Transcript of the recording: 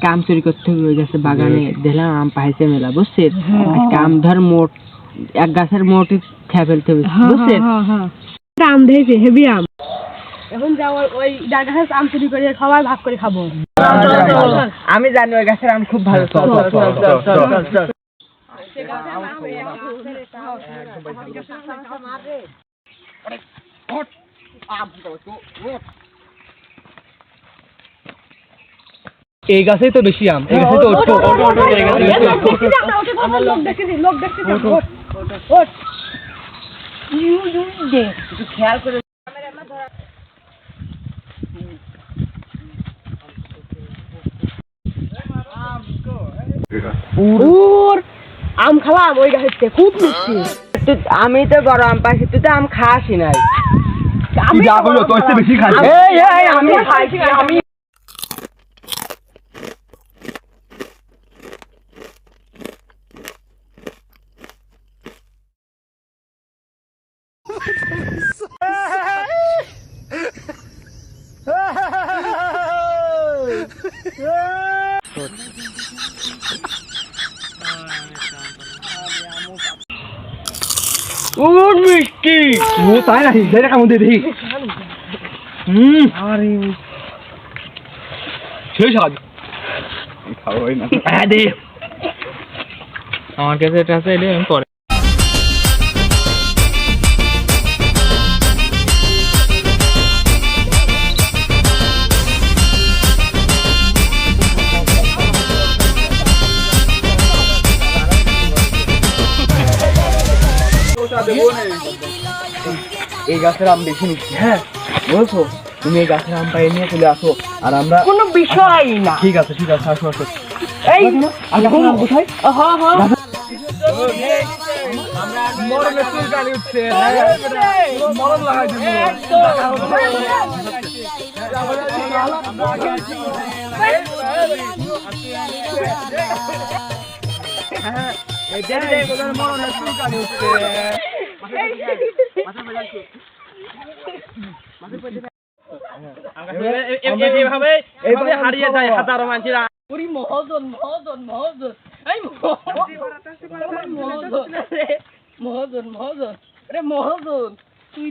কাম চুরি করতে হয়ে গেছে বাগানে, দেখলাম আম পাইছে মেলা, বুঝছেন? আম ধর মোট এক গাছের মোটই খেয়ে ফেলতে হবে, বুঝছেন? আম ধরেছে হেভি আম। এখন যাও ওই গাছের আম চুরি করে সবাই ভাগ করে খাবো। আমি জানি ওই গাছের আম খুব ভালো। এই গাছেই তো বেশি আম, এই গাছে তো খেয়াল করে আম খালাম ওই গাছের খুব মিষ্টি। আমি তো বড় আম পাইছি, তুই তো আম খাসি নাই। বেশি খাই। আমি খাইছি, আমি মিষ্টি। ও তাই নাকি? সেটা কেমন দিয়ে দেখি। সেই স্বাদ। খাওয়াই না। আমার কাছে এটা আছে, এটা আমি পরে এই গাছের আম বেশি নিচ্ছি। হ্যাঁ বলছো, তুমি এই গাছের আম পাই নিয়ে চলে আসো, আর আমরা কোনো বিষয় না। ঠিক আছে আসো আসো। এই কোথায়? মরণের চুলকানি উঠছে। মরণ লাগাই দিব। মরণের চুলকানি উঠছে। এভাবে হারিয়ে যায় হাজারো মানুষেরা। মহাজন এই মহাজন তুই